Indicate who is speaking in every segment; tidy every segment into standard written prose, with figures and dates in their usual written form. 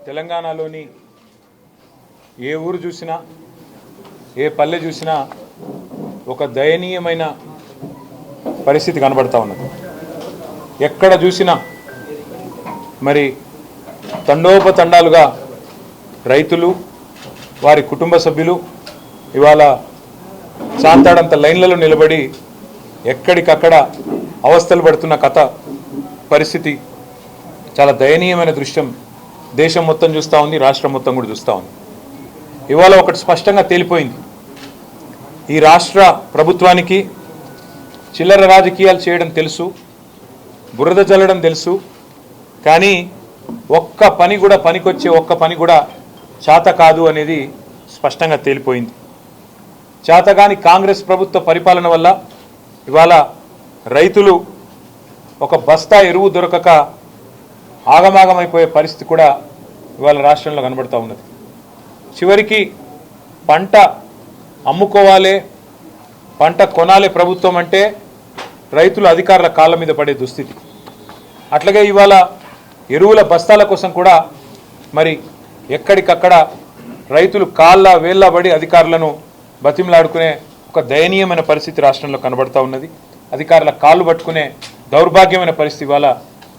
Speaker 1: తెలంగాణలోని ఏ ఊరు చూసినా ఏ పల్లె చూసినా ఒక దయనీయమైన పరిస్థితి కనబడతా ఉన్నది. ఎక్కడ చూసినా మరి తండోపతండాలుగా రైతులు వారి కుటుంబ సభ్యులు ఇవాళ చాంతాడంత లైన్లలో నిలబడి ఎక్కడికక్కడ అవస్థలు పడుతున్న కథ పరిస్థితి చాలా దయనీయమైన దృశ్యం దేశం మొత్తం చూస్తూ ఉంది, రాష్ట్రం మొత్తం కూడా చూస్తూ ఉంది. ఇవాళ ఒకటి స్పష్టంగా తేలిపోయింది, ఈ రాష్ట్ర ప్రభుత్వానికి చిల్లర రాజకీయాలు చేయడం తెలుసు, బురద జల్లడం తెలుసు, కానీ ఒక్క పని కూడా పనికొచ్చే ఒక్క పని కూడా చేత కాదు అనేది స్పష్టంగా తేలిపోయింది. చేతగాని కాంగ్రెస్ ప్రభుత్వ పరిపాలన వల్ల ఇవాళ రైతులు ఒక బస్తా ఎరువు దొరకక ఆగమాగమైపోయే పరిస్థితి కూడా ఇవాళ రాష్ట్రంలో కనబడుతూ ఉన్నది. చివరికి పంట అమ్ముకోవాలి, పంట కొనాలి ప్రభుత్వం అంటే రైతులు అధికారుల కాళ్ళ మీద పడే దుస్థితి. అట్లాగే ఇవాళ ఎరువుల బస్తాల కోసం కూడా మరి ఎక్కడికక్కడ రైతులు కాళ్ళ వేళ్ళ పడి అధికారులను బతిమలాడుకునే ఒక దయనీయమైన పరిస్థితి రాష్ట్రంలో కనబడుతూ ఉన్నది. అధికారుల కాళ్ళు పట్టుకునే దౌర్భాగ్యమైన పరిస్థితి ఇవాళ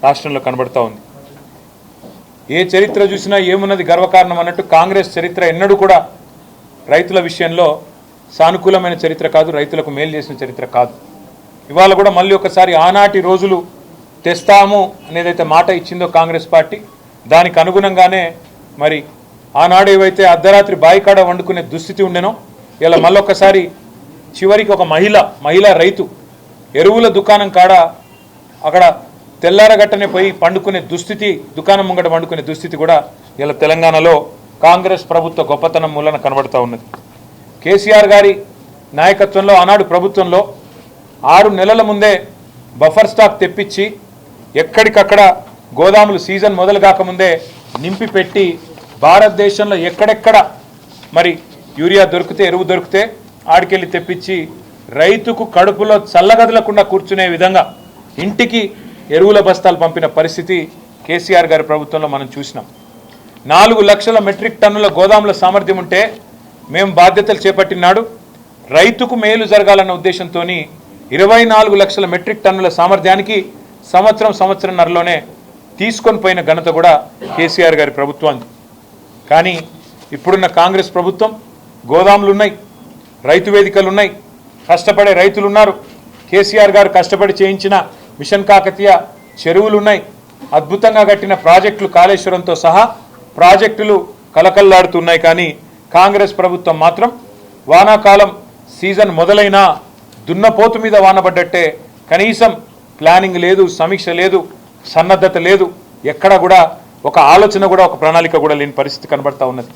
Speaker 1: రాష్ట్రంలో కనబడుతూ ఉంది. ఏ చరిత్ర చూసినా ఏమున్నది గర్వకారణం అన్నట్టు కాంగ్రెస్ చరిత్ర ఎన్నడూ కూడా రైతుల విషయంలో సానుకూలమైన చరిత్ర కాదు, రైతులకు మేలు చేసిన చరిత్ర కాదు. ఇవాళ కూడా మళ్ళీ ఒకసారి ఆనాటి రోజులు తెస్తాము అనేదైతే మాట ఇచ్చిందో కాంగ్రెస్ పార్టీ, దానికి అనుగుణంగానే మరి ఆనాడు ఏవైతే అర్ధరాత్రి బాయికాడ వండుకునే దుస్థితి ఉండేనో ఇలా మళ్ళొక్కసారి చివరికి ఒక మహిళా రైతు ఎరువుల దుకాణం కాడ అక్కడ తెల్లారగట్టనే పోయి పండుకునే దుస్థితి, దుకాణం ముంగట పండుకునే దుస్థితి కూడా ఇలా తెలంగాణలో కాంగ్రెస్ ప్రభుత్వ గొప్పతనం మూలన కనబడుతూ ఉన్నది. కేసీఆర్ గారి నాయకత్వంలో ఆనాడు ప్రభుత్వంలో 6 నెలల ముందే బఫర్ స్టాక్ తెప్పించి ఎక్కడికక్కడ గోదాములు సీజన్ మొదలు కాకముందే నింపి పెట్టి భారతదేశంలో ఎక్కడెక్కడ మరి యూరియా దొరికితే ఎరువు దొరికితే ఆడికెళ్ళి తెప్పించి రైతుకు కడుపులో చల్లగదలకుండా కూర్చునే విధంగా ఇంటికి ఎరువుల బస్తాలు పంపిన పరిస్థితి కేసీఆర్ గారి ప్రభుత్వంలో మనం చూసినాం. 4 లక్షల మెట్రిక్ టన్నుల గోదాముల సామర్థ్యం ఉంటే మేము బాధ్యతలు చేపట్టినాడు రైతుకు మేలు జరగాలన్న ఉద్దేశంతో 24 లక్షల మెట్రిక్ టన్నుల సామర్థ్యానికి సంవత్సరంన్నరలోనే తీసుకొని పోయిన ఘనత కూడా కేసీఆర్ గారి ప్రభుత్వానికి. కానీ ఇప్పుడున్న కాంగ్రెస్ ప్రభుత్వం గోదాములు ఉన్నాయి, రైతు వేదికలు ఉన్నాయి, కష్టపడే రైతులు ఉన్నారు, కేసీఆర్ గారు కష్టపడి చేయించిన మిషన్ కాకతీయ చెరువులు ఉన్నాయి, అద్భుతంగా కట్టిన ప్రాజెక్టులు కాళేశ్వరంతో సహా ప్రాజెక్టులు కలకల్లాడుతున్నాయి. కానీ కాంగ్రెస్ ప్రభుత్వం మాత్రం వానాకాలం సీజన్ మొదలైనా దున్నపోతు మీద వానబడ్డట్టే కనీసం ప్లానింగ్ లేదు, సమీక్ష లేదు, సన్నద్ధత లేదు, ఎక్కడ కూడా ఒక ఆలోచన కూడా ఒక ప్రణాళిక కూడా లేని పరిస్థితి కనబడతా ఉన్నది.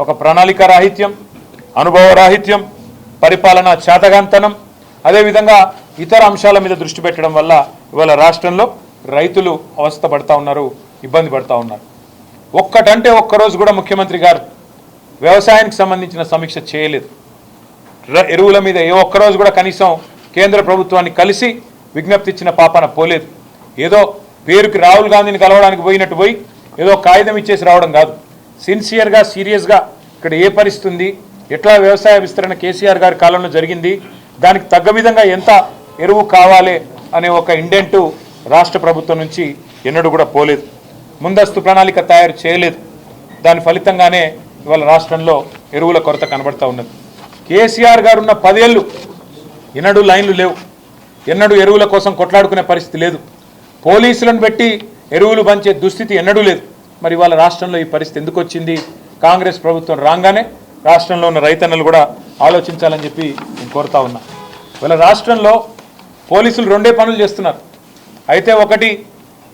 Speaker 1: ఒక ప్రణాళిక రాహిత్యం, అనుభవ రాహిత్యం, పరిపాలన చేతగాంతనం, అదేవిధంగా ఇతర అంశాల మీద దృష్టి పెట్టడం వల్ల ఇవాళ రాష్ట్రంలో రైతులు అవస్థ పడతా ఉన్నారు, ఇబ్బంది పడతా ఉన్నారు. ఒక్కటంటే ఒక్కరోజు కూడా ముఖ్యమంత్రి గారు వ్యవసాయానికి సంబంధించిన సమీక్ష చేయలేదు. ఎరువుల మీద ఏ ఒక్కరోజు కూడా కనీసం కేంద్ర ప్రభుత్వాన్ని కలిసి విజ్ఞప్తి ఇచ్చిన పాపన పోలేదు. ఏదో పేరుకి రాహుల్ గాంధీని కలవడానికి పోయినట్టు పోయి ఏదో కాగితం ఇచ్చేసి రావడం కాదు, సిన్సియర్గా సీరియస్గా ఇక్కడ ఏ పరిస్థితి ఉంది, ఎట్లా వ్యవసాయ విస్తరణ కేసీఆర్ గారి కాలంలో జరిగింది, దానికి తగ్గ విధంగా ఎంత ఎరువు కావాలి అనే ఒక ఇండెంటు రాష్ట్ర ప్రభుత్వం నుంచి ఎన్నడూ కూడా పోలేదు. ముందస్తు ప్రణాళిక తయారు చేయలేదు. దాని ఫలితంగానే ఇవాళ రాష్ట్రంలో ఎరువుల కొరత కనబడతా ఉన్నది. కేసీఆర్ గారు ఉన్న 10 ఏళ్ళు ఎన్నడూ లైన్లు లేవు, ఎన్నడూ ఎరువుల కోసం కొట్లాడుకునే పరిస్థితి లేదు, పోలీసులను పెట్టి ఎరువులు పంచే దుస్థితి ఎన్నడూ లేదు. మరి ఇవాళ రాష్ట్రంలో ఈ పరిస్థితి ఎందుకు వచ్చింది? కాంగ్రెస్ ప్రభుత్వం రాగానే రాష్ట్రంలో ఉన్న రైతన్నలు కూడా ఆలోచించాలని చెప్పి నేను కోరుతా ఉన్నా. ఇవాళ రాష్ట్రంలో పోలీసులు 2 పనులు చేస్తున్నారు. అయితే ఒకటి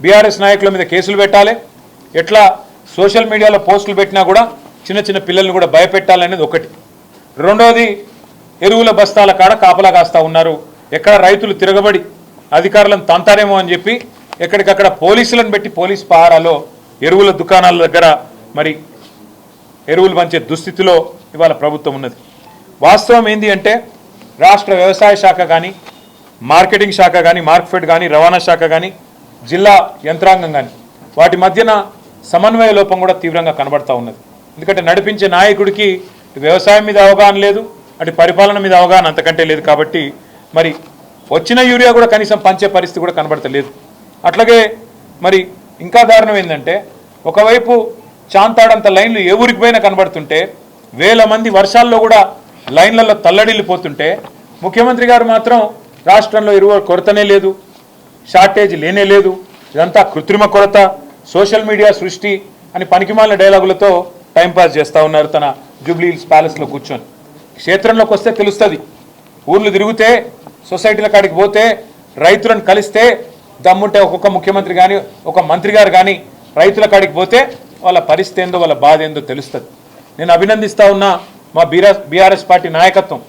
Speaker 1: బీఆర్ఎస్ నాయకుల మీద కేసులు పెట్టాలి, ఎట్లా సోషల్ మీడియాలో పోస్టులు పెట్టినా కూడా చిన్న పిల్లల్ని కూడా భయపెట్టాలనేది ఒకటి. రెండోది ఎరువుల బస్తాల కాడ కాపలా కాస్తా ఉన్నారు. ఎక్కడ రైతులు తిరగబడి అధికారులను తంతారేమో అని చెప్పి ఎక్కడికక్కడ పోలీసులను పెట్టి పోలీస్ పహారాలో ఎరువుల దుకాణాల దగ్గర మరి ఎరువులు పంచే దుస్థితిలో ఇవాళ ప్రభుత్వం ఉన్నది. వాస్తవం ఏంది అంటే రాష్ట్ర వ్యవసాయ శాఖ కానీ, మార్కెటింగ్ శాఖ కానీ, మార్కెట్ కానీ, రవాణా శాఖ కానీ, జిల్లా యంత్రాంగం కానీ వాటి మధ్యన సమన్వయ లోపం కూడా తీవ్రంగా కనబడతా ఉన్నది. ఎందుకంటే నడిపించే నాయకుడికి వ్యవసాయం మీద అవగాహన లేదు, అటు పరిపాలన మీద అవగాహన అంతకంటే లేదు. కాబట్టి మరి వచ్చిన యూరియా కూడా కనీసం పంచే పరిస్థితి కూడా కనబడతలేదు. అట్లాగే మరి ఇంకా దారుణం ఏంటంటే ఒకవైపు చాంతాడంత లైన్లు ఏ ఊరికి పోయినా కనబడుతుంటే వేల మంది వర్షాల్లో కూడా లైన్లలో తల్లడిల్లిపోతుంటే ముఖ్యమంత్రి గారు మాత్రం రాష్ట్రంలో ఎరువుల కొరతనే లేదు, షార్టేజ్ లేనే లేదు, ఇదంతా కృత్రిమ కొరత, సోషల్ మీడియా సృష్టి అని పనికిమాలిన డైలాగులతో టైంపాస్ చేస్తూ ఉన్నారు తన జూబ్లీ హిల్స్ ప్యాలెస్లో కూర్చొని. క్షేత్రంలోకి వస్తే తెలుస్తుంది, ఊర్లు తిరిగితే సొసైటీల కాడికి పోతే రైతులను కలిస్తే దమ్ముంటే ఒక్కొక్క ముఖ్యమంత్రి కానీ ఒక మంత్రి గారు కానీ రైతుల కాడికి పోతే వాళ్ళ పరిస్థితి ఏందో వాళ్ళ బాధ ఏందో తెలుస్తుంది. నేను అభినందిస్తూ ఉన్నా మా బీఆర్ఎస్ పార్టీ నాయకత్వం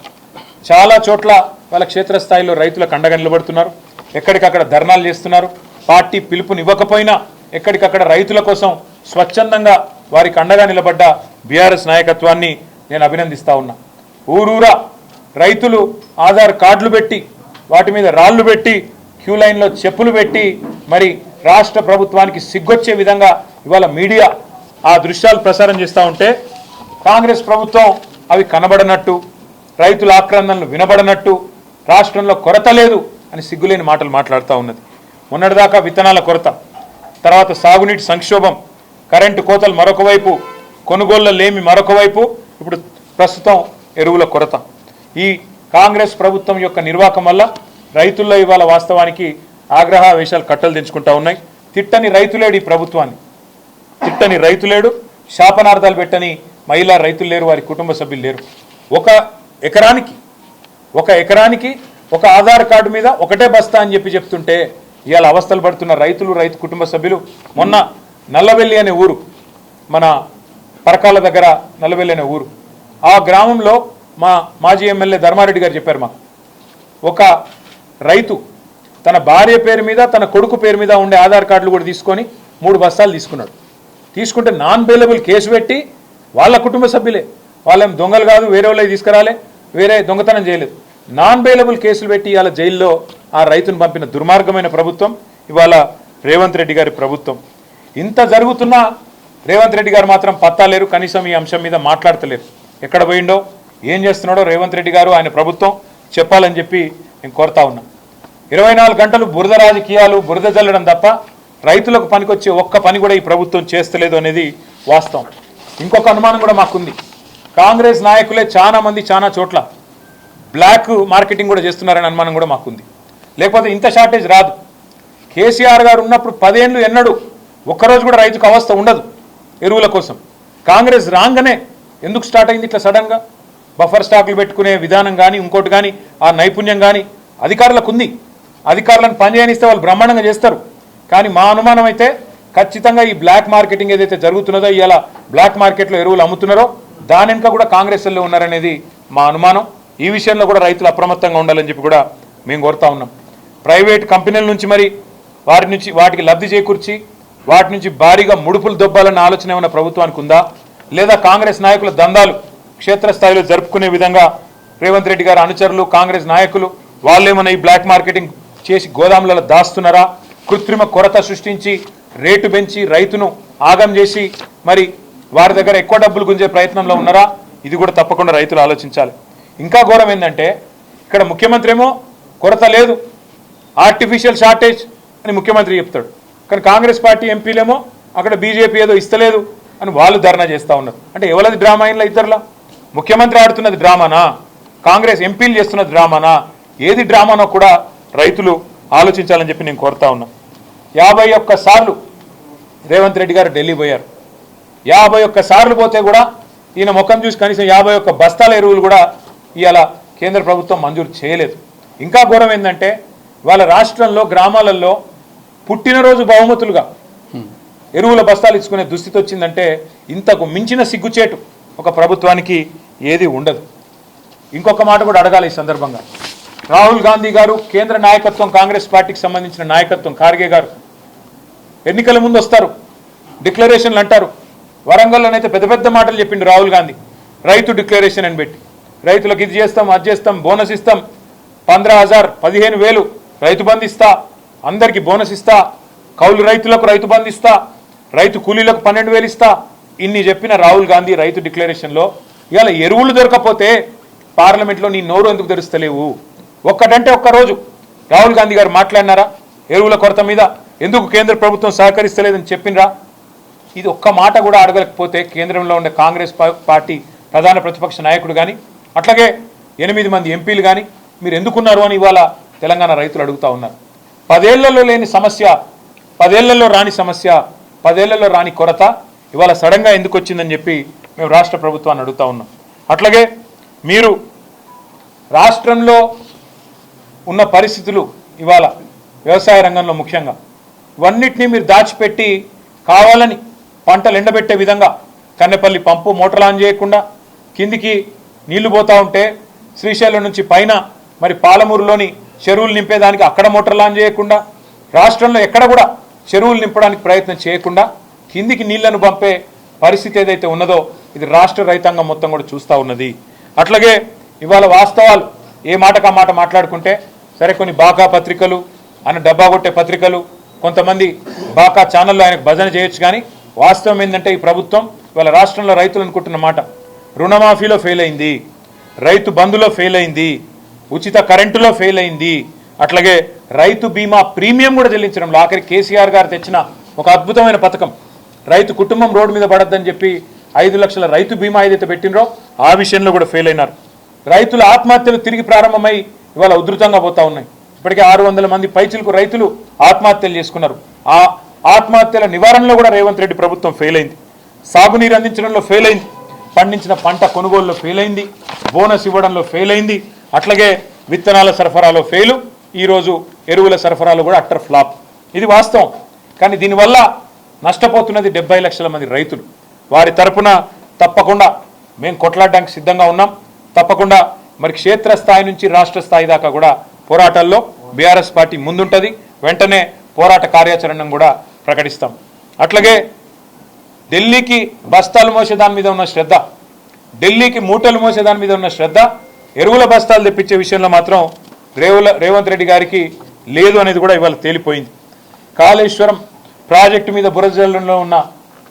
Speaker 1: చాలా చోట్ల వాళ్ళ క్షేత్రస్థాయిలో రైతులకు అండగా నిలబడుతున్నారు, ఎక్కడికక్కడ ధర్నాలు చేస్తున్నారు. పార్టీ పిలుపునివ్వకపోయినా ఎక్కడికక్కడ రైతుల కోసం స్వచ్ఛందంగా వారికి అండగా నిలబడ్డ బీఆర్ఎస్ నాయకత్వాన్ని నేను అభినందిస్తూ ఉన్నా. ఊరూరా రైతులు ఆధార్ కార్డులు పెట్టి వాటి మీద రాళ్లు పెట్టి క్యూ లైన్లో చెప్పులు పెట్టి మరి రాష్ట్ర ప్రభుత్వానికి సిగ్గొచ్చే విధంగా ఇవాళ మీడియా ఆ దృశ్యాలు ప్రసారం చేస్తూ ఉంటే కాంగ్రెస్ ప్రభుత్వం అవి కనబడనట్టు, రైతుల ఆక్రందనలు వినబడనట్టు, రాష్ట్రంలో కొరత లేదు అని సిగ్గులేని మాటలు మాట్లాడుతూ ఉన్నది. మొన్నటిదాకా విత్తనాల కొరత, తర్వాత సాగునీటి సంక్షోభం, కరెంటు కోతలు మరొక వైపు, కొనుగోళ్ల లేమి మరొక వైపు, ఇప్పుడు ప్రస్తుతం ఎరువుల కొరత. ఈ కాంగ్రెస్ ప్రభుత్వం యొక్క నిర్వాహకం వల్ల రైతుల్లో ఇవాళ వాస్తవానికి ఆగ్రహావేశాలు కట్టలు తెంచుకుంటా ఉన్నాయి. తిట్టని రైతులేడు ఈ ప్రభుత్వాన్ని, తిట్టని రైతులేడు, శాపనార్థాలు పెట్టని మహిళా రైతులు లేరు, వారి కుటుంబ సభ్యులు లేరు. ఒక ఎకరానికి ఒక ఆధార్ కార్డు మీద ఒకటే బస్తా అని చెప్తుంటే ఇవాళ అవస్థలు పడుతున్న రైతులు, రైతు కుటుంబ సభ్యులు. మొన్న నల్లవెల్లి అనే ఊరు, మన పరకాల దగ్గర నల్లవెల్లి అనే ఊరు, ఆ గ్రామంలో మా మాజీ ఎమ్మెల్యే ధర్మారెడ్డి గారు చెప్పారు మాకు, ఒక రైతు తన భార్య పేరు మీద తన కొడుకు పేరు మీద ఉండే ఆధార్ కార్డులు కూడా తీసుకొని 3 బస్తాలు తీసుకున్నాడు. తీసుకుంటే నాన్ బెయిలబుల్ కేసు పెట్టి వాళ్ళ కుటుంబ సభ్యులే, వాళ్ళేం దొంగలు కాదు, వేరే వాళ్ళే తీసుకురాలే, వేరే దొంగతనం చేయలేదు, నాన్ బెయిలబుల్ కేసులు పెట్టి ఇవాళ జైల్లో ఆ రైతును పంపిన దుర్మార్గమైన ప్రభుత్వం ఇవాళ రేవంత్ రెడ్డి గారి ప్రభుత్వం. ఇంత జరుగుతున్నా రేవంత్ రెడ్డి గారు మాత్రం పత్తా లేరు, కనీసం ఈ అంశం మీద మాట్లాడతలేరు. ఎక్కడ పోయిండో ఏం చేస్తున్నాడో రేవంత్ రెడ్డి గారు ఆయన ప్రభుత్వం చెప్పాలని చెప్పి నేను కోరుతా ఉన్నా. 24 గంటలు బురద రాజకీయాలు, బురద జల్లడం తప్ప రైతులకు పనికొచ్చే ఒక్క పని కూడా ఈ ప్రభుత్వం చేస్తలేదు అనేది వాస్తవం. ఇంకొక అనుమానం కూడా మాకుంది, కాంగ్రెస్ నాయకులే చాలా మంది చాలా చోట్ల బ్లాక్ మార్కెటింగ్ కూడా చేస్తున్నారనే అనుమానం కూడా మాకుంది. లేకపోతే ఇంత షార్టేజ్ రాదు. కేసీఆర్ గారు ఉన్నప్పుడు 10 ఏళ్ళు ఎన్నడూ ఒక్కరోజు కూడా రైతుకు అవస్థ ఉండదు ఎరువుల కోసం. కాంగ్రెస్ రాగానే ఎందుకు స్టార్ట్ అయింది ఇట్లా సడన్గా? బఫర్ స్టాక్లు పెట్టుకునే విధానం కానీ ఇంకోటి కానీ ఆ నైపుణ్యం కానీ అధికారులకు ఉంది. అధికారులను పనిచేయనిస్తే వాళ్ళు బ్రహ్మాండంగా చేస్తారు. కానీ మా అనుమానం అయితే ఖచ్చితంగా ఈ బ్లాక్ మార్కెటింగ్ ఏదైతే జరుగుతున్నదో, ఇవాళ బ్లాక్ మార్కెట్లో ఎరువులు అమ్ముతున్నారో దాని వెనుక కూడా కాంగ్రెస్లో ఉన్నారనేది మా అనుమానం. ఈ విషయంలో కూడా రైతులు అప్రమత్తంగా ఉండాలని చెప్పి కూడా మేము కోరుతా ఉన్నాం. ప్రైవేట్ కంపెనీల నుంచి మరి వాటికి లబ్ధి చేకూర్చి వాటి నుంచి భారీగా ముడుపులు దొబ్బాలన్న ఆలోచన ఏమైనా ప్రభుత్వానికి ఉందా? లేదా కాంగ్రెస్ నాయకుల దందాలు క్షేత్రస్థాయిలో జరుపుకునే విధంగా రేవంత్ రెడ్డి గారి అనుచరులు, కాంగ్రెస్ నాయకులు వాళ్ళేమన్నా ఈ బ్లాక్ మార్కెటింగ్ చేసి గోదాములలో దాస్తున్నారా? కృత్రిమ కొరత సృష్టించి రేటు పెంచి రైతును ఆగం చేసి మరి వారి దగ్గర ఎక్కువ డబ్బులు గుంజే ప్రయత్నంలో ఉన్నారా? ఇది కూడా తప్పకుండా రైతులు ఆలోచించాలి. ఇంకా ఘోరం ఏంటంటే ఇక్కడ ముఖ్యమంత్రి ఏమో కొరత లేదు, ఆర్టిఫిషియల్ షార్టేజ్ అని ముఖ్యమంత్రి చెప్తాడు. కానీ కాంగ్రెస్ పార్టీ ఎంపీలేమో అక్కడ బీజేపీ ఏదో ఇస్తలేదు అని వాళ్ళు ధర్నా చేస్తూ ఉన్నారు. అంటే ఎవరిది డ్రామా అయినా ఇద్దరులా? ముఖ్యమంత్రి ఆడుతున్నది డ్రామానా? కాంగ్రెస్ ఎంపీలు చేస్తున్నది డ్రామానా? ఏది డ్రామానో కూడా రైతులు ఆలోచించాలని చెప్పి నేను కోరుతా ఉన్నా. 51 సార్లు రేవంత్ రెడ్డి గారు ఢిల్లీ పోయారు. 51 సార్లు పోతే కూడా ఈయన ముఖం చూసి కనీసం 51 బస్తాల ఎరువులు కూడా ఇవాళ కేంద్ర ప్రభుత్వం మంజూరు చేయలేదు. ఇంకా ఘోరం ఏంటంటే వాళ్ళ రాష్ట్రంలో గ్రామాలలో పుట్టినరోజు బహుమతులుగా ఎరువుల బస్తాలు ఇచ్చుకునే దుస్థితి వచ్చిందంటే ఇంతకు మించిన సిగ్గుచేటు ఒక ప్రభుత్వానికి ఏది ఉండదు. ఇంకొక మాట కూడా అడగాలి ఈ సందర్భంగా. రాహుల్ గాంధీ గారు, కేంద్ర నాయకత్వం, కాంగ్రెస్ పార్టీకి సంబంధించిన నాయకత్వం, ఖార్గే గారు ఎన్నికల ముందు వస్తారు, డిక్లరేషన్లు అంటారు. వరంగల్లోనైతే పెద్ద పెద్ద మాటలు చెప్పిండు రాహుల్ గాంధీ, రైతు డిక్లరేషన్ అని పెట్టి రైతులకు ఇది చేస్తాం, అది చేస్తాం, బోనస్ ఇస్తాం, 15,000 15,000 రైతు బంధు ఇస్తా, అందరికీ బోనస్ ఇస్తా, కౌలు రైతులకు రైతు బంధు ఇస్తా, రైతు కూలీలకు 12,000 ఇస్తా ఇన్ని చెప్పిన రాహుల్ గాంధీ రైతు డిక్లరేషన్లో ఇవాళ ఎరువులు దొరకపోతే పార్లమెంట్లో నీ నోరు ఎందుకు తెరుస్తలేవు? ఒక్కటంటే ఒక్కరోజు రాహుల్ గాంధీ గారు మాట్లాడినారా? ఎరువుల కొరత మీద ఎందుకు కేంద్ర ప్రభుత్వం సహకరిస్తలేదని చెప్పినరా? ఇది ఒక్క మాట కూడా అడగలేకపోతే కేంద్రంలో ఉండే కాంగ్రెస్ పార్టీ ప్రధాన ప్రతిపక్ష నాయకుడు కానీ అట్లాగే 8 మంది ఎంపీలు కానీ మీరు ఎందుకున్నారు అని ఇవాళ తెలంగాణ రైతులు అడుగుతా ఉన్నారు. 10 ఏళ్లలో లేని సమస్య, 10 ఏళ్లలో రాని సమస్య, 10 ఏళ్లలో రాని కొరత ఇవాళ సడన్గా ఎందుకు వచ్చిందని చెప్పి మేము రాష్ట్ర ప్రభుత్వాన్ని అడుగుతా ఉన్నాం. అట్లాగే మీరు రాష్ట్రంలో ఉన్న పరిస్థితులు ఇవాళ వ్యవసాయ రంగంలో ముఖ్యంగా ఇవన్నిటినీ మీరు దాచిపెట్టి కావాలని పంటలు ఎండబెట్టే విధంగా కన్నెపల్లి పంపు మోటార్లు ఆన్ చేయకుండా కిందికి నీళ్లు పోతూ ఉంటే శ్రీశైలం నుంచి పైన మరి పాలమూరులోని చెరువులు నింపేదానికి అక్కడ మోటార్లు ఆన్ చేయకుండా రాష్ట్రంలో ఎక్కడ కూడా చెరువులు నింపడానికి ప్రయత్నం చేయకుండా కిందికి నీళ్లను పంపే పరిస్థితి ఏదైతే ఉన్నదో ఇది రాష్ట్ర రైతాంగం మొత్తం కూడా చూస్తూ ఉన్నది. అట్లాగే ఇవాళ వాస్తవాలు ఏ మాటకా మాట మాట్లాడుకుంటే సరే కొన్ని బాకా పత్రికలు ఆయన డబ్బా కొట్టే పత్రికలు కొంతమంది బాకా ఛానల్లో ఆయనకు భజన చేయొచ్చు కానీ వాస్తవం ఏంటంటే ఈ ప్రభుత్వం ఇవాళ రాష్ట్రంలో రైతులు అనుకుంటున్న మాట రుణమాఫీలో ఫెయిల్ అయింది, రైతు బంధులో ఫెయిల్ అయింది, ఉచిత కరెంటులో ఫెయిల్ అయింది, అట్లాగే రైతు బీమా ప్రీమియం కూడా చెల్లించడంలో ఆఖరి కేసీఆర్ గారు తెచ్చిన ఒక అద్భుతమైన పథకం రైతు కుటుంబం రోడ్డు మీద పడద్దని చెప్పి 5 లక్షల రైతు బీమా ఏదైతే పెట్టినరో ఆ విషయంలో కూడా ఫెయిల్ అయినారు. రైతుల ఆత్మహత్యలు తిరిగి ప్రారంభమై ఇవాళ ఉధృతంగా పోతా ఉన్నాయి. ఇప్పటికే 600 మంది పైచిలకు రైతులు ఆత్మహత్యలు చేసుకున్నారు. ఆ ఆత్మహత్యల నివారణలో కూడా రేవంత్ రెడ్డి ప్రభుత్వం ఫెయిల్ అయింది. సాగునీరు అందించడంలో ఫెయిల్ అయింది, పండించిన పంట కొనుగోలులో ఫెయిల్ అయింది, బోనస్ ఇవ్వడంలో ఫెయిల్ అయింది, అట్లాగే విత్తనాల సరఫరాలో ఫెయిలు, ఈరోజు ఎరువుల సరఫరాలో కూడా అట్టర్ ఫ్లాప్. ఇది వాస్తవం. కానీ దీనివల్ల నష్టపోతున్నది 70 లక్షల మంది రైతులు. వారి తరపున తప్పకుండా మేము కొట్లాడడానికి సిద్ధంగా ఉన్నాం. తప్పకుండా మరి క్షేత్రస్థాయి నుంచి రాష్ట్ర స్థాయి దాకా కూడా పోరాటాల్లో బీఆర్ఎస్ పార్టీ ముందుంటుంది. వెంటనే పోరాట కార్యాచరణను కూడా ప్రకటిస్తాం. అట్లాగే ఢిల్లీకి బస్తాలు మోసే దాని మీద ఉన్న శ్రద్ధ, ఢిల్లీకి మూటలు మోసే దాని మీద ఉన్న శ్రద్ధ ఎరువుల బస్తాలు తెప్పించే విషయంలో మాత్రం రేవంత్ రెడ్డి గారికి లేదు అనేది కూడా ఇవాళ తేలిపోయింది. కాళేశ్వరం ప్రాజెక్టు మీద బురదజల్లంలో ఉన్న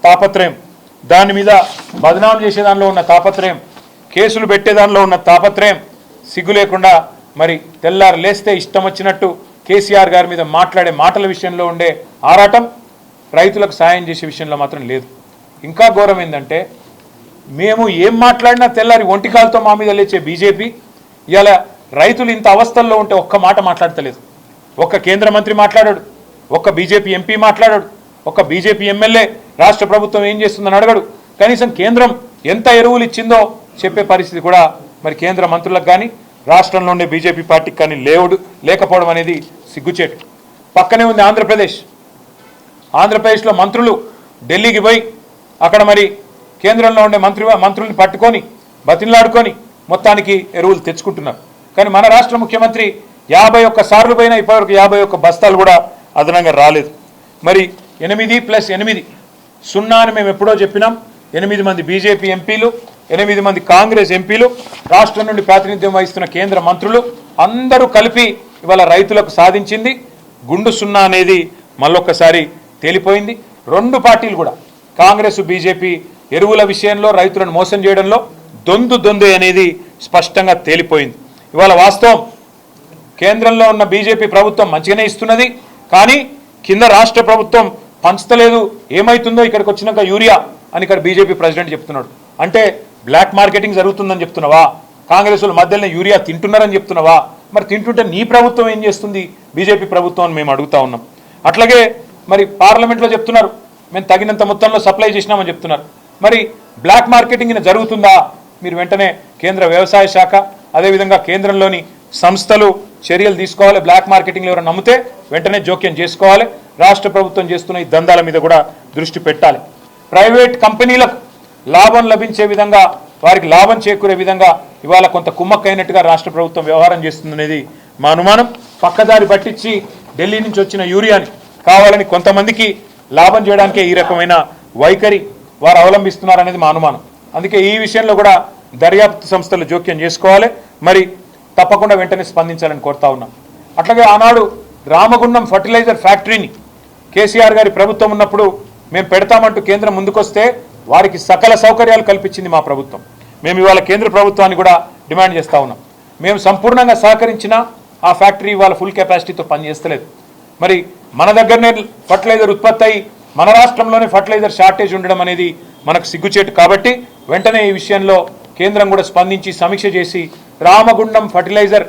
Speaker 1: తాపత్రయం, దాని మీద బదనాం చేసే దానిలో ఉన్న తాపత్రయం, కేసులు పెట్టే దానిలో ఉన్న తాపత్రయం సిగ్గు లేకుండా మరి తెల్లారు లేస్తే ఇష్టం వచ్చినట్టు కేసీఆర్ గారి మీద మాట్లాడే మాటల విషయంలో ఉండే ఆరాటం రైతులకు సాయం చేసే విషయంలో మాత్రం లేదు. ఇంకా ఘోరం ఏంటంటే మేము ఏం మాట్లాడినా తెల్లారి ఒంటికాలతో మా మీద లేచే బీజేపీ ఇలా రైతులు ఇంత అవస్థల్లో ఉంటే ఒక్క మాట మాట్లాడతలేదు. ఒక్క కేంద్ర మంత్రి మాట్లాడాడు, ఒక్క బీజేపీ ఎంపీ మాట్లాడాడు, ఒక్క బీజేపీ ఎమ్మెల్యే రాష్ట్ర ప్రభుత్వం ఏం చేస్తుందని అడగడు. కనీసం కేంద్రం ఎంత ఎరువులు ఇచ్చిందో చెప్పే పరిస్థితి కూడా మరి కేంద్ర మంత్రులకు కానీ రాష్ట్రంలో ఉండే బీజేపీ పార్టీకి కానీ లేకపోవడం అనేది సిగ్గుచేటు. పక్కనే ఉంది ఆంధ్రప్రదేశ్. ఆంధ్రప్రదేశ్లో మంత్రులు ఢిల్లీకి పోయి అక్కడ మరి కేంద్రంలో ఉండే మంత్రుల్ని పట్టుకొని బతిన్లాడుకొని మొత్తానికి ఎరువులు తెచ్చుకుంటున్నారు. కానీ మన రాష్ట్ర ముఖ్యమంత్రి 51 సార్లు పోయినా ఇప్పటివరకు 51 బస్తాలు కూడా అదనంగా రాలేదు. మరి 8+8 0 అని మేము ఎప్పుడో చెప్పినాం. 8 మంది బీజేపీ ఎంపీలు, 8 మంది కాంగ్రెస్ ఎంపీలు, రాష్ట్రం నుండి ప్రాతినిధ్యం వహిస్తున్న కేంద్ర మంత్రులు అందరూ కలిపి ఇవాళ రైతులకు సాధించింది గుండు 0 అనేది మళ్ళొక్కసారి తేలిపోయింది. 2 పార్టీలు కూడా కాంగ్రెస్ బీజేపీ ఎరువుల విషయంలో రైతులను మోసం చేయడంలో దొందే అనేది స్పష్టంగా తేలిపోయింది. ఇవాళ వాస్తవం కేంద్రంలో ఉన్న బీజేపీ ప్రభుత్వం మంచిగానే ఇస్తున్నది, కానీ కింద రాష్ట్ర ప్రభుత్వం పంచలేదు. ఏమవుతుందో ఇక్కడికి వచ్చినాక యూరియా అని ఇక్కడ బీజేపీ ప్రెసిడెంట్ చెప్తున్నాడు. అంటే బ్లాక్ మార్కెటింగ్ జరుగుతుందని చెప్తున్నావా? కాంగ్రెస్ వాళ్ళు మధ్యలో యూరియా తింటున్నారని చెప్తున్నావా? మరి తింటుంటే నీ ప్రభుత్వం ఏం చేస్తుంది బీజేపీ ప్రభుత్వం అని మేము అడుగుతా ఉన్నాం. అట్లాగే మరి పార్లమెంట్లో చెప్తున్నారు మేము తగినంత మొత్తంలో సప్లై చేసినామని చెప్తున్నారు. మరి బ్లాక్ మార్కెటింగ్ జరుగుతుందా? మీరు వెంటనే కేంద్ర వ్యవసాయ శాఖ అదేవిధంగా కేంద్రంలోని సంస్థలు చర్యలు తీసుకోవాలి. బ్లాక్ మార్కెటింగ్లో ఎవరైనా నమ్మితే వెంటనే జోక్యం చేసుకోవాలి. రాష్ట్ర ప్రభుత్వం చేస్తున్న ఈ దందాల మీద కూడా దృష్టి పెట్టాలి. ప్రైవేట్ కంపెనీలకు లాభం లభించే విధంగా, వారికి లాభం చేకూరే విధంగా ఇవాళ కొంత కుమ్మక్కైనట్టుగా రాష్ట్ర ప్రభుత్వం వ్యవహారం చేస్తుందనేది మా అనుమానం. పక్కదారి పట్టించి ఢిల్లీ నుంచి వచ్చిన యూరియాని కావాలని కొంతమందికి లాభం చేయడానికే ఈ రకమైన వైఖరి వారు అవలంబిస్తున్నారనేది మా అనుమానం. అందుకే ఈ విషయంలో కూడా దర్యాప్తు సంస్థలు జోక్యం చేసుకోవాలి. మరి తప్పకుండా వెంటనే స్పందించాలని కోరుతా ఉన్నాం. అట్లాగే ఆనాడు రామగుండం ఫర్టిలైజర్ ఫ్యాక్టరీని కేసీఆర్ గారి ప్రభుత్వం ఉన్నప్పుడు మేము పెడతామంటూ కేంద్రం ముందుకొస్తే వారికి సకల సౌకర్యాలు కల్పించింది మా ప్రభుత్వం. మేము ఇవాళ కేంద్ర ప్రభుత్వాన్ని కూడా డిమాండ్ చేస్తూ ఉన్నాం. మేము సంపూర్ణంగా సహకరించినా ఆ ఫ్యాక్టరీ ఇవాళ ఫుల్ కెపాసిటీతో పనిచేస్తలేదు. మరి మన దగ్గరనే ఫర్టిలైజర్ ఉత్పత్తి అయ్యి మన రాష్ట్రంలోనే ఫర్టిలైజర్ షార్టేజ్ ఉండడం అనేది మనకు సిగ్గుచేటు. కాబట్టి వెంటనే ఈ విషయంలో కేంద్రం కూడా స్పందించి సమీక్ష చేసి రామగుండం ఫర్టిలైజర్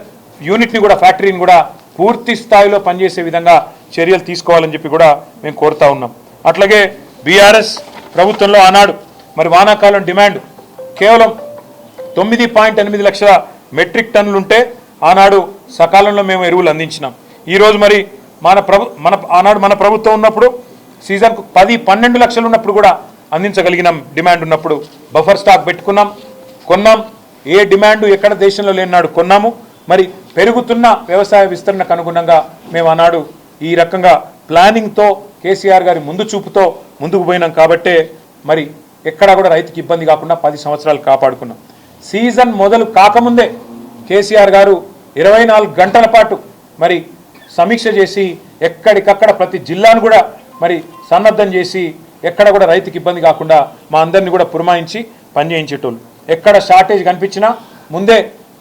Speaker 1: యూనిట్ని కూడా ఫ్యాక్టరీని కూడా పూర్తి స్థాయిలో పనిచేసే విధంగా చర్యలు తీసుకోవాలని చెప్పి కూడా మేము కోరుతా ఉన్నాం. అట్లాగే బీఆర్ఎస్ ప్రభుత్వంలో ఆనాడు మరి వానాకాలం డిమాండ్ కేవలం 9.8 లక్షల మెట్రిక్ టన్నులు ఉంటే ఆనాడు సకాలంలో మేము ఎరువులు అందించినాం. ఈరోజు మరి ఆనాడు మన ప్రభుత్వం ఉన్నప్పుడు సీజన్కు 10-12 లక్షలు ఉన్నప్పుడు కూడా అందించగలిగినాం. డిమాండ్ ఉన్నప్పుడు బఫర్ స్టాక్ పెట్టుకున్నాం, కొన్నాం. ఏ డిమాండ్ ఎక్కడ దేశంలో లేనాడు కొన్నాము. మరి పెరుగుతున్న వ్యవసాయ విస్తరణకు అనుగుణంగా మేము ఆనాడు ఈ రకంగా ప్లానింగ్తో కేసీఆర్ గారి ముందు చూపుతో ముందుకు పోయినాం. కాబట్టే మరి ఎక్కడా కూడా రైతుకి ఇబ్బంది కాకుండా 10 సంవత్సరాలు కాపాడుకున్నాం. సీజన్ మొదలు కాకముందే కేసీఆర్ గారు 24 గంటల పాటు మరి సమీక్ష చేసి ఎక్కడికక్కడ ప్రతి జిల్లాను కూడా మరి సన్నద్ధం చేసి ఎక్కడ కూడా రైతుకి ఇబ్బంది కాకుండా మా అందరినీ కూడా పురమాయించి పనిచేయించేటోళ్ళు. ఎక్కడ షార్టేజ్ కనిపించినా ముందే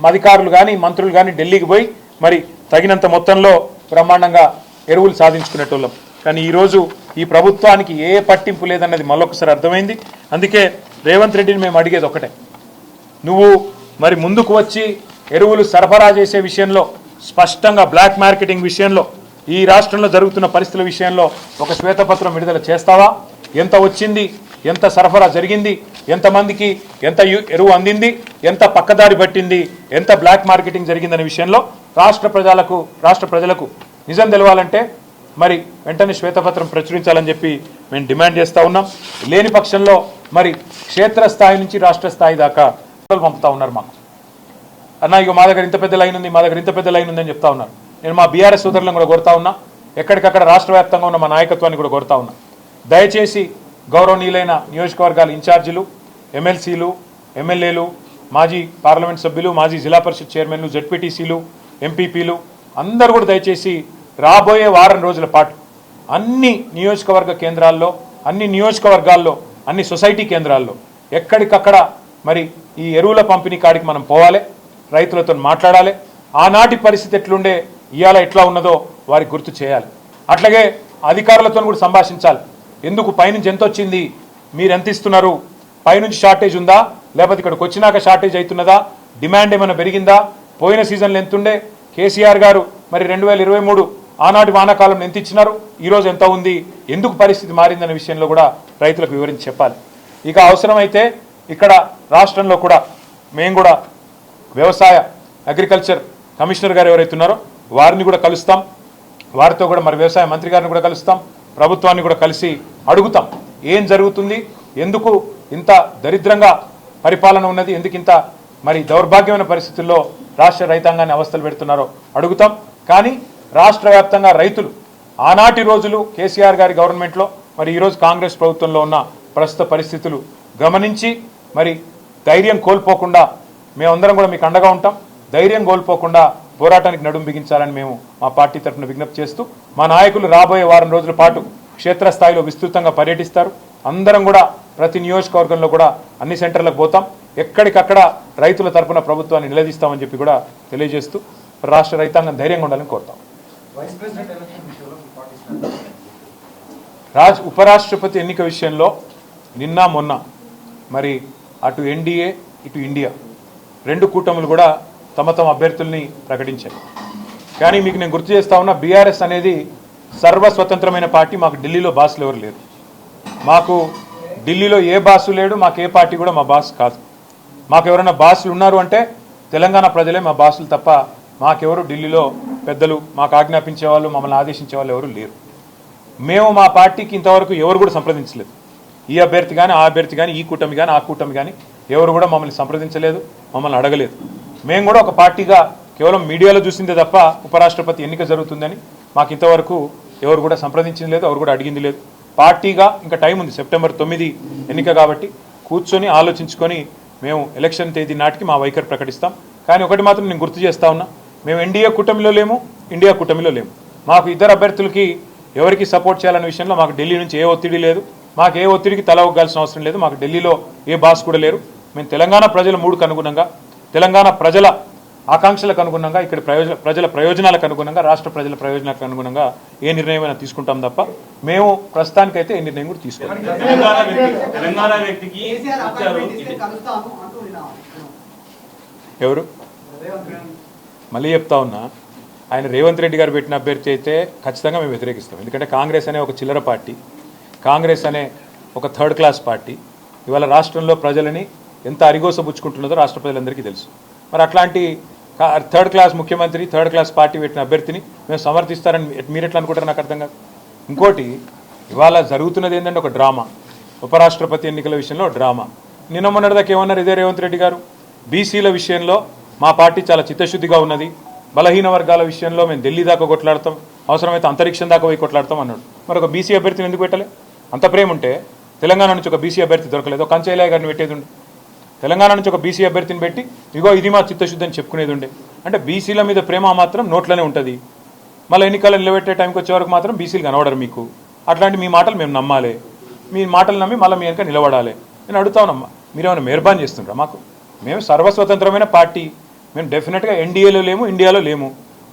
Speaker 1: అధికారులు కానీ మంత్రులు కానీ ఢిల్లీకి పోయి మరి తగినంత మొత్తంలో బ్రహ్మాండంగా ఎరువులు సాధించుకునేటోళ్ళం. కానీ ఈరోజు ఈ ప్రభుత్వానికి ఏ పట్టింపు లేదన్నది మళ్ళొకసారి అర్థమైంది. అందుకే రేవంత్ రెడ్డిని మేము అడిగేది ఒకటే, నువ్వు మరి ముందుకు వచ్చి ఎరువులు సరఫరా చేసే విషయంలో స్పష్టంగా బ్లాక్ మార్కెటింగ్ విషయంలో ఈ రాష్ట్రంలో జరుగుతున్న పరిస్థితుల విషయంలో ఒక శ్వేతపత్రం విడుదల చేస్తావా? ఎంత వచ్చింది, ఎంత సరఫరా జరిగింది, ఎంతమందికి ఎంత ఎరువు అందింది, ఎంత పక్కదారి పట్టింది, ఎంత బ్లాక్ మార్కెటింగ్ జరిగిందనే విషయంలో రాష్ట్ర ప్రజలకు నిజం తెలవాలంటే మరి వెంటనే శ్వేతపత్రం ప్రచురించాలని చెప్పి మేము డిమాండ్ చేస్తూ ఉన్నాం. లేని పక్షంలో మరి క్షేత్రస్థాయి నుంచి రాష్ట్ర స్థాయి దాకా పంపుతా ఉన్నారు. మాకు అన్న ఇక మా దగ్గర ఇంత పెద్ద లైన్ ఉంది, మా దగ్గర ఇంత పెద్ద లైన్ ఉందని చెప్తా ఉన్నారు. నేను మా బీఆర్ఎస్ సోదరులను కూడా కోరుతా ఉన్నా, ఎక్కడికక్కడ రాష్ట్ర వ్యాప్తంగా ఉన్న మా నాయకత్వాన్ని కూడా కోరుతా ఉన్నా, దయచేసి గౌరవనీయులైన నియోజకవర్గాల ఇన్ఛార్జీలు, ఎమ్మెల్సీలు, ఎమ్మెల్యేలు, మాజీ పార్లమెంట్ సభ్యులు, మాజీ జిల్లా పరిషత్ చైర్మన్లు, జడ్పీటీసీలు, ఎంపీపీలు అందరూ కూడా దయచేసి రాబోయే వారం రోజుల పాటు అన్ని నియోజకవర్గ కేంద్రాల్లో, అన్ని నియోజకవర్గాల్లో, అన్ని సొసైటీ కేంద్రాల్లో ఎక్కడికక్కడ మరి ఈ ఎరువుల పంపిణీ కాడికి మనం పోవాలి, రైతులతో మాట్లాడాలి. ఆనాటి పరిస్థితి ఎట్లుండే ఇవాళ ఎట్లా ఉన్నదో వారికి గుర్తు చేయాలి. అట్లాగే అధికారులతో కూడా సంభాషించాలి. ఎందుకు పైనుంచి ఎంత వచ్చింది, మీరు ఎంత ఇస్తున్నారు, పైనుంచి షార్టేజ్ ఉందా, లేకపోతే ఇక్కడికి వచ్చినాక షార్టేజ్ అవుతున్నదా, డిమాండ్ ఏమైనా పెరిగిందా, పోయిన సీజన్లో ఎంత ఉండే, కేసీఆర్ గారు మరి 2023 ఆనాటి వానాకాలంలో ఎంత ఇచ్చినారు, ఈరోజు ఎంత ఉంది, ఎందుకు పరిస్థితి మారిందనే విషయంలో కూడా రైతులకు వివరించి చెప్పాలి. ఇక అవసరమైతే ఇక్కడ రాష్ట్రంలో కూడా మేము కూడా వ్యవసాయ అగ్రికల్చర్ కమిషనర్ గారు ఎవరైతే ఉన్నారో వారిని కూడా కలుస్తాం, వారితో కూడా మరి వ్యవసాయ మంత్రి గారిని కూడా కలుస్తాం, ప్రభుత్వాన్ని కూడా కలిసి అడుగుతాం ఏం జరుగుతుంది, ఎందుకు ఇంత దరిద్రంగా పరిపాలన ఉన్నది, ఎందుకు ఇంత మరి దౌర్భాగ్యమైన పరిస్థితుల్లో రాష్ట్ర రైతాంగాన్ని అవస్థలు పెడుతున్నారో అడుగుతాం. కానీ రాష్ట్ర వ్యాప్తంగా రైతులు ఆనాటి రోజులు కేసీఆర్ గారి గవర్నమెంట్లో మరి ఈరోజు కాంగ్రెస్ ప్రభుత్వంలో ఉన్న ప్రస్తుత పరిస్థితులు గమనించి మరి ధైర్యం కోల్పోకుండా మేమందరం కూడా మీకు అండగా ఉంటాం, ధైర్యం కోల్పోకుండా పోరాటానికి నడుం బిగించాలని మేము మా పార్టీ తరఫున విజ్ఞప్తి చేస్తూ, మా నాయకులు రాబోయే వారం రోజుల పాటు క్షేత్రస్థాయిలో విస్తృతంగా పర్యటిస్తారు. అందరం కూడా ప్రతి నియోజకవర్గంలో కూడా అన్ని సెంటర్లకు పోతాం, ఎక్కడికక్కడ రైతుల తరఫున ప్రభుత్వాన్ని నిలదీస్తామని చెప్పి కూడా తెలియజేస్తూ రాష్ట్ర రైతాంగం ధైర్యంగా ఉండాలని కోరుతాం. ఉపరాష్ట్రపతి ఎన్నిక విషయంలో నిన్న మొన్న మరి అటు ఎన్డీఏ ఇటు ఇండియా రెండు కూటములు కూడా తమ అభ్యర్థుల్ని ప్రకటించాయి. కానీ మీకు నేను గుర్తు చేస్తా ఉన్నా, బీఆర్ఎస్ అనేది సర్వస్వతంత్రమైన పార్టీ. మాకు ఢిల్లీలో బాసులు ఎవరు లేరు, మాకు ఢిల్లీలో ఏ బాసు లేడు, మాకు ఏ పార్టీ కూడా మా బాస్ కాదు. మాకు ఎవరైనా బాసులు ఉన్నారు అంటే తెలంగాణ ప్రజలే మా బాసులు తప్ప మాకెవరు ఢిల్లీలో పెద్దలు మాకు ఆజ్ఞాపించే వాళ్ళు, మమ్మల్ని ఆదేశించే వాళ్ళు ఎవరు లేరు. మేము మా పార్టీకి ఇంతవరకు ఎవరు కూడా సంప్రదించలేదు. ఈ అభ్యర్థి కానీ ఆ అభ్యర్థి కానీ ఈ కూటమి కానీ ఆ కూటమి కానీ ఎవరు కూడా మమ్మల్ని సంప్రదించలేదు, మమ్మల్ని అడగలేదు. మేము కూడా ఒక పార్టీగా కేవలం మీడియాలో చూసిందే తప్ప ఉపరాష్ట్రపతి ఎన్నిక జరుగుతుందని మాకు ఇంతవరకు ఎవరు కూడా సంప్రదించింది లేదు, ఎవరు కూడా అడిగింది లేదు. పార్టీగా ఇంకా టైం ఉంది, సెప్టెంబర్ 9 ఎన్నిక కాబట్టి కూర్చొని ఆలోచించుకొని మేము ఎలక్షన్ తేదీ నాటికి మా వైఖరి ప్రకటిస్తాం. కానీ ఒకటి మాత్రం నేను గుర్తు చేస్తా ఉన్నా, మేము ఎన్డీఏ కూటమిలో లేము, ఇండియా కూటమిలో లేము. మాకు ఇద్దరు అభ్యర్థులకి ఎవరికి సపోర్ట్ చేయాలనే విషయంలో మాకు ఢిల్లీ నుంచి ఏ ఒత్తిడి లేదు, మాకు ఏ ఒత్తిడికి తల ఒగ్గాల్సిన అవసరం లేదు. మాకు ఢిల్లీలో ఏ బాస్ కూడా లేరు. మేము తెలంగాణ ప్రజల మూడుకు అనుగుణంగా, తెలంగాణ ప్రజల ఆకాంక్షలకు అనుగుణంగా, ఇక్కడ ప్రజల ప్రయోజనాలకు అనుగుణంగా, రాష్ట్ర ప్రజల ప్రయోజనాలకు అనుగుణంగా ఏ నిర్ణయమైనా తీసుకుంటాం తప్ప మేము ప్రస్తుతానికైతే ఏ నిర్ణయం కూడా తీసుకోవాలి. ఎవరు మళ్ళీ చెప్తా ఉన్నా, ఆయన రేవంత్ రెడ్డి గారు పెట్టిన అభ్యర్థి అయితే ఖచ్చితంగా మేము వ్యతిరేకిస్తాం. ఎందుకంటే కాంగ్రెస్ అనే ఒక చిల్లర పార్టీ, కాంగ్రెస్ అనే ఒక థర్డ్ క్లాస్ పార్టీ ఇవాళ రాష్ట్రంలో ప్రజలని ఎంత అరిగోసబుచ్చుకుంటున్నదో రాష్ట్ర ప్రజలందరికీ తెలుసు. మరి అట్లాంటి థర్డ్ క్లాస్ ముఖ్యమంత్రి, థర్డ్ క్లాస్ పార్టీ పెట్టిన అభ్యర్థిని మేము సమర్థిస్తారని మీరు ఎట్లా అనుకుంటారు? నాకు అర్థం కాదు. ఇంకోటి, ఇవాళ జరుగుతున్నది ఏంటంటే ఒక డ్రామా. ఉపరాష్ట్రపతి ఎన్నికల విషయంలో డ్రామా. నిన్న మొన్నటిదాకా ఏమన్నారు ఇదే రేవంత్ రెడ్డి గారు, బీసీల విషయంలో మా పార్టీ చాలా చిత్తశుద్ధిగా ఉన్నది, బలహీన వర్గాల విషయంలో మేము ఢిల్లీ దాకా కొట్లాడతాం, అవసరమైతే అంతరిక్షం దాకా పోయి కొట్లాడతాం అన్నాడు. మరి ఒక బీసీ అభ్యర్థిని ఎందుకు పెట్టలే? అంత ప్రేమ ఉంటే తెలంగాణ నుంచి ఒక బీసీ అభ్యర్థి దొరకలేదు, ఒక కంచైలయ్య గారిని పెట్టేది ఉండే. తెలంగాణ నుంచి ఒక బీసీ అభ్యర్థిని పెట్టి ఇగో ఇది మా చిత్తశుద్ధి అని చెప్పుకునేది ఉండే. అంటే బీసీల మీద ప్రేమ మాత్రం నోట్లోనే ఉంటుంది. మళ్ళీ ఎన్నికలు నిలబెట్టే టైంకి వచ్చే వరకు మాత్రం బీసీలు కనబడరు మీకు. అట్లాంటి మీ మాటలు మేము నమ్మాలి, మీ మాటలు నమ్మి మళ్ళీ మీ వెనక నిలబడాలి. నేను అడుగుతానమ్మా, మీరేమైనా మెహర్బాన్ చేస్తుండ్రా మాకు? మేము సర్వస్వతంత్రమైన పార్టీ, మేము డెఫినెట్గా ఎన్డీఏలో లేము, ఇండియాలో లేము.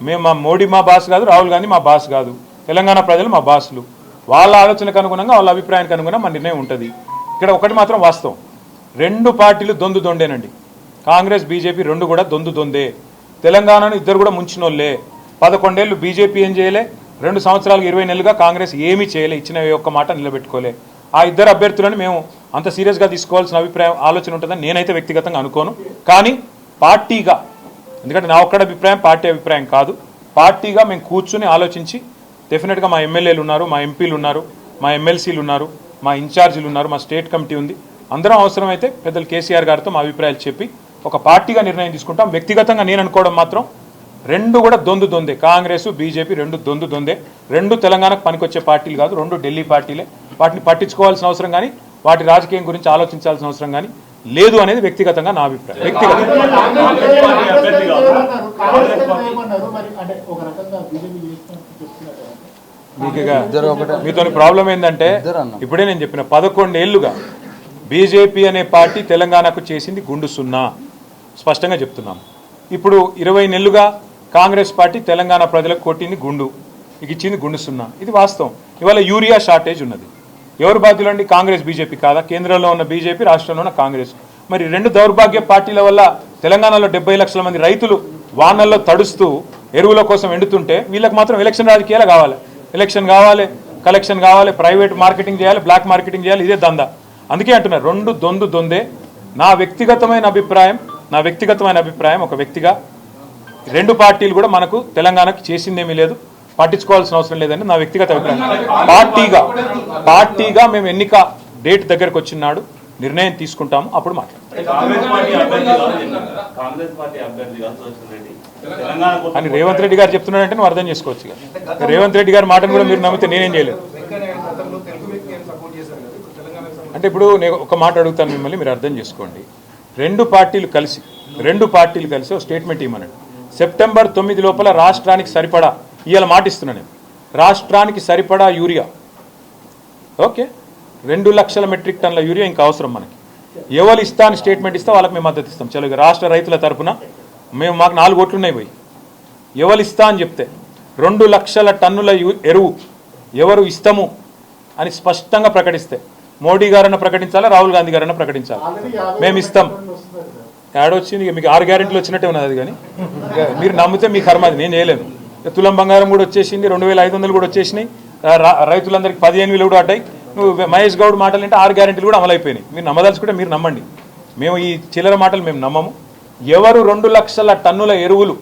Speaker 1: మేము మా మోడీ మా బాస్ కాదు, రాహుల్ గాంధీ మా బాస్ కాదు, తెలంగాణ ప్రజలు మా బాసులు. వాళ్ళ ఆలోచనకు అనుగుణంగా, వాళ్ళ అభిప్రాయానికి అనుగుణంగా మా నిర్ణయం ఉంటుంది. ఇక్కడ ఒకటి మాత్రం వాస్తవం, రెండు పార్టీలు దొందు దొండేనండి. కాంగ్రెస్ బీజేపీ రెండు కూడా దొందు దొందే. తెలంగాణను ఇద్దరు కూడా ముంచినోళ్ళే. 11 ఏళ్ళు బీజేపీ ఏం చేయలే, 2 సంవత్సరాలకు 20 నెలలుగా కాంగ్రెస్ ఏమీ చేయలే, ఇచ్చిన ఒక్క మాట నిలబెట్టుకోలే. ఆ ఇద్దరు అభ్యర్థులను మేము అంత సీరియస్గా తీసుకోవాల్సిన ఆలోచన ఉంటుందని నేనైతే వ్యక్తిగతంగా అనుకోను. కానీ పార్టీగా, ఎందుకంటే నా ఒక్కడ అభిప్రాయం పార్టీ అభిప్రాయం కాదు, పార్టీగా మేము కూర్చుని ఆలోచించి డెఫినెట్గా మా ఎమ్మెల్యేలు ఉన్నారు, మా ఎంపీలు ఉన్నారు, మా ఎమ్మెల్సీలు ఉన్నారు, మా ఇన్ఛార్జీలు ఉన్నారు, మా స్టేట్ కమిటీ ఉంది, అందరం అవసరమైతే పెద్దలు కేసీఆర్ గారితో మా అభిప్రాయాలు చెప్పి ఒక పార్టీగా నిర్ణయం తీసుకుంటాం. వ్యక్తిగతంగా నేను అనుకోవడం మాత్రం రెండు కూడా దొందు దొందే. కాంగ్రెస్ బీజేపీ రెండు దొందు దొందే. రెండు తెలంగాణకు పనికొచ్చే పార్టీలు కాదు, రెండు ఢిల్లీ పార్టీలే. వాటిని పట్టించుకోవాల్సిన అవసరం కానీ, వాటి రాజకీయం గురించి ఆలోచించాల్సిన అవసరం కానీ లేదు అనేది వ్యక్తిగతంగా నా అభిప్రాయం. మీతో ప్రాబ్లం ఏంటంటే, ఇప్పుడే నేను చెప్పిన 11 ఏళ్లుగా బీజేపీ అనే పార్టీ తెలంగాణకు చేసింది గుండు సున్నా, స్పష్టంగా చెప్తున్నాం. ఇప్పుడు 20 నెలలుగా కాంగ్రెస్ పార్టీ తెలంగాణ ప్రజలకు కొట్టింది గుండు, ఇక ఇచ్చింది గుండు సున్నా. ఇది వాస్తవం. ఇవాళ యూరియా షార్టేజ్ ఉన్నది. ఎవరు బాధ్యులు అండి? కాంగ్రెస్ బీజేపీ కాదా? కేంద్రంలో ఉన్న బీజేపీ, రాష్ట్రంలో ఉన్న కాంగ్రెస్. మరి రెండు దౌర్భాగ్య పార్టీల వల్ల తెలంగాణలో 70 లక్షల మంది రైతులు వానల్లో తడుస్తూ ఎరువుల కోసం ఎండుతుంటే వీళ్ళకి మాత్రం ఎలక్షన్ రాజకీయాలు కావాలి. ఎలక్షన్ కావాలి, కలెక్షన్ కావాలి, ప్రైవేట్ మార్కెటింగ్ చేయాలి, బ్లాక్ మార్కెటింగ్ చేయాలి, ఇదే దందా. అందుకే అంటున్నారు రెండు దొందు దొందే. నా వ్యక్తిగతమైన అభిప్రాయం ఒక వ్యక్తిగా, రెండు పార్టీలు కూడా మనకు తెలంగాణకు చేసిందేమీ లేదు, పట్టించుకోవాల్సిన అవసరం లేదని నా వ్యక్తిగత అభిప్రాయం. పార్టీగా మేము ఎన్నిక డేట్ దగ్గరకు వచ్చినాడు నిర్ణయం తీసుకుంటాము, అప్పుడు అని రేవంత్ రెడ్డి గారు చెప్తున్నాడంటే నువ్వు అర్థం చేసుకోవచ్చు. రేవంత్ రెడ్డి గారి మాటను కూడా మీరు నమ్మితే నేనేం చేయలేదు. అంటే ఇప్పుడు నేను ఒక మాట అడుగుతాను మిమ్మల్ని, మీరు అర్థం చేసుకోండి. రెండు పార్టీలు కలిసి ఒక స్టేట్మెంట్ ఇవ్వమనండి. సెప్టెంబర్ 9 లోపల రాష్ట్రానికి సరిపడా, ఇవాళ మాట ఇస్తున్నా నేను, రాష్ట్రానికి సరిపడా యూరియా, ఓకే, 2 లక్షల మెట్రిక్ టన్నుల యూరియా ఇంకా అవసరం మనకి. ఎవరు ఇస్తా అని స్టేట్మెంట్ ఇస్తే వాళ్ళకి మేము మద్దతు ఇస్తాం. చలో, రాష్ట్ర రైతుల తరఫున మాకు 4 ఓట్లు ఉన్నాయి పోయి, ఎవరు ఇస్తా అని చెప్తే 2 లక్షల టన్నుల ఎరువు ఎవరు ఇస్తాము అని స్పష్టంగా ప్రకటిస్తే, మోడీ గారన్నా ప్రకటించాలా, రాహుల్ గాంధీ గారన్నా ప్రకటించాలి, మేము ఇస్తాం. ఏడొచ్చింది, మీకు 6 గ్యారెంటీలు వచ్చినట్టే ఉన్నది. అది కానీ మీరు నమ్మితే మీ కర్మ, అది నేను చేయలేను. తులం బంగారం కూడా వచ్చేసింది, 2500 కూడా వచ్చేసినాయి, రైతులందరికీ 15,000 కూడా అడ్డాయి. నువ్వు మహేష్ గౌడ్ మాటలు అంటే 6 గ్యారెంటీలు కూడా అమలైపోయినాయి. మీరు నమ్మదలుచుకుంటే మీరు నమ్మండి, మేము ఈ చిల్లర మాటలు మేము నమ్మము. ఎవరు 2 లక్షల టన్నుల ఎరువులు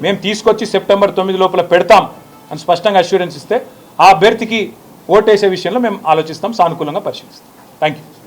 Speaker 1: మేము తీసుకొచ్చి సెప్టెంబర్ 9 లోపల పెడతాం అని స్పష్టంగా అష్యూరెన్స్ ఇస్తే ఆ అభ్యర్థికి ఓటేసే విషయంలో మేము ఆలోచిస్తాం, సానుకూలంగా పరిశీలిస్తాం. Thank you.